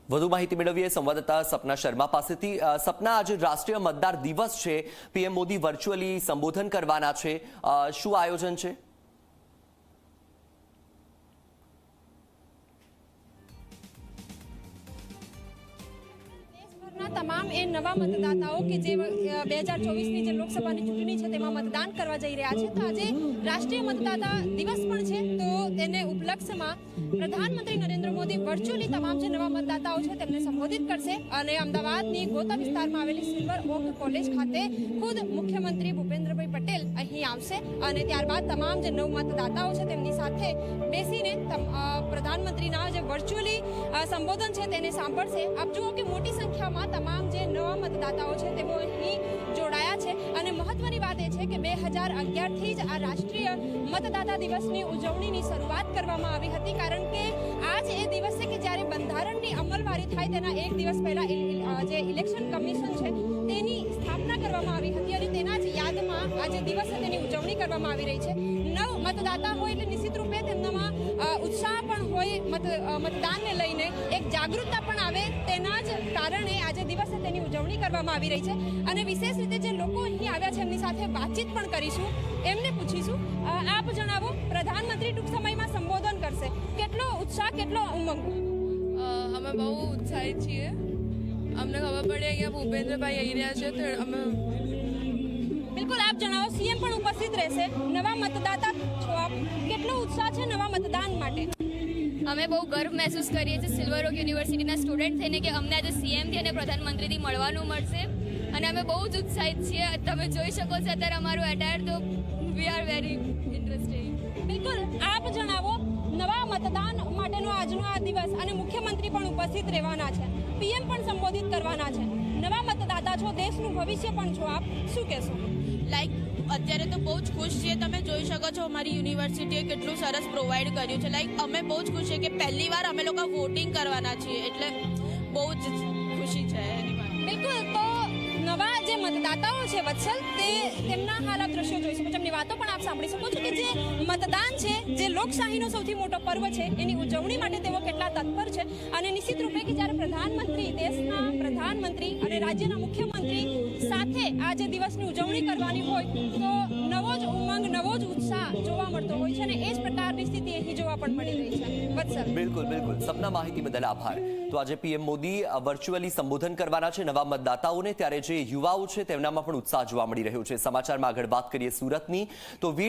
વધુ માહિતી મેળવીએ સંવાદદાતા સપના શર્મા પાસેથી। સપના, આજે રાષ્ટ્રીય મતદાર દિવસ છે, પીએમ મોદી વર્ચ્યુઅલી સંબોધન કરવાના છે, શું આયોજન છે? તમામ એ નવા મતદાતાઓ કે જે 2024ની જે લોકસભાની ચૂંટણી છે તેમાં મતદાન કરવા જઈ રહ્યા છે, તો આજે રાષ્ટ્રીય મતદાતા દિવસ પણ છે, તો તેને ઉપલક્ષમાં પ્રધાનમંત્રી નરેન્દ્ર મોદી વર્ચ્યુઅલી તમામ જે નવા મતદાતાઓ છે તેમને સંબોધિત કરશે અને અમદાવાદની ગોતા વિસ્તારમાં આવેલી સિલ્વર ઓક કોલેજ ખાતે ખુદ મુખ્યમંત્રી ભૂપેન્દ્રભાઈ પટેલ અહીં આવશે અને ત્યારબાદ તમામ જે નવ મતદાતાઓ છે તેમની સાથે બેસીને પ્રધાનમંત્રીના જે વર્ચ્યુઅલી સંબોધન છે તેને સાંભળશે। આપ જુઓ કે મોટી સંખ્યામાં તમામ જે નવા મતદાતાઓ છે તેઓ અહીં જોડાયા છે અને મહત્વની વાત એ છે કે 2011થી જ આ રાષ્ટ્રીય મતદાતા દિવસની ઉજવણીની શરૂઆત કરવામાં આવી હતી, કારણ કે આજ એ દિવસ છે કે જ્યારે બંધારણની અમલવારી થાય તેના એક દિવસ પહેલા જે ઇલેક્શન કમિશન છે તેની સ્થાપના કરવામાં આવી હતી અને તેના જ યાદમાં આ જે દિવસ છે તેની ઉજવણી કરવામાં આવી રહી છે। નવ મતદાતા હોય એટલે નિશ્ચિત રૂપે તેમનામાં ઉત્સાહ પણ હોય, મતદાનને લઈને એક જાગૃતતા પણ આવે, તેના જ કારણે આજે દિવસ તેની ઉજવણી કરવામાં આવી રહી છે અને વિશેષ રીતે જે લોકો અહીં આવ્યા છે એમની સાથે વાતચીત પણ કરીશું, એમને પૂછીશું। આપ જણાવો, પ્રધાનમંત્રી ટૂંક સમયમાં સંબોધન કરશે, કેટલો ઉત્સાહ, કેટલો ઉમંગ? અમે બહુ ઉત્સાહિત છીએ, અમને ખબર પડી અહીંયા ભૂપેન્દ્રભાઈ આવી રહ્યા છે, તો અમે બિલકુલ આપ જણાવો, સીએમ પણ ઉપસ્થિત રહેશે, નવા મતદાતા છો આપ, કેટલો ઉત્સાહ છે નવા મતદાન માટે? અમે બહુ ગર્વ મહેસૂસ કરીએ છીએ સિલ્વર ઓક યુનિવર્સિટીના સ્ટુડન્ટ થઈને કે અમને આજે સીએમથી અને પ્રધાનમંત્રીથી મળવાનું મળશે અને અમે બહુ જ ઉત્સાહિત છીએ। તમે જોઈ શકો છો અત્યારે અમારું એટાયર, તો વી આર વેરી ઇન્ટરેસ્ટેડ। બિલકુલ આપ જણાવો, નવા મતદાન માટેનો આજનો આ દિવસ અને મુખ્યમંત્રી પણ ઉપસ્થિત રહેવાના છે, પીએમ પણ સંબોધિત કરવાના છે, નવા મતદાતા છો, દેશનું ભવિષ્ય પણ છો, આપ શું કહેશો? અત્યારે તો બહુ જ ખુશ છીએ, તમે જોઈ શકો છો અમારી યુનિવર્સિટીએ કેટલું સરસ પ્રોવાઈડ કર્યું છે। અમે બહુ જ ખુશ છીએ કે પહેલી વાર અમે લોકો વોટિંગ કરવાના છીએ, એટલે બહુ જ ખુશી છે એની માટે। બિલકુલ, તો નવા જે મતદાતાઓ છે વત્સલ, તેમના હાલ આપ દ્રશ્યો જોઈ શકો છો, એમની વાતો પણ આપ સાંભળી શકો છો કે જે મતદાન છે, જે લોકશાહીનો સૌથી મોટો પર્વ છે, એની ઉજવણી માટે તેઓ કેટલા તત્પર છે અને નિશ્ચિત રૂપે કે જ્યારે પ્રધાનમંત્રી, દેશના પ્રધાનમંત્રી અને રાજ્યના મુખ્યમંત્રી સાથે આ જે દિવસની ઉજવણી કરવાની હોય તો નવો જ ઉમંગ, નવો જ ઉત્સાહ જોવા મળતો હોય છે અને એ જ પ્રકારની સ્થિતિ અહીં જોવા પણ મળી રહી છે। વત્સલ, બિલકુલ સપના, માહિતી બદલ આભાર। તો આજે પીએમ મોદી વર્ચ્યુઅલી સંબોધન કરવાના છે નવા મતદાતાઓને, ત્યારે જે યુવાઓ છે તેમનામાં પણ ઉત્સાહ જોવા મળી રહ્યો છે। સમાચારમાં આગળ વાત કરીએ સુરતની, તો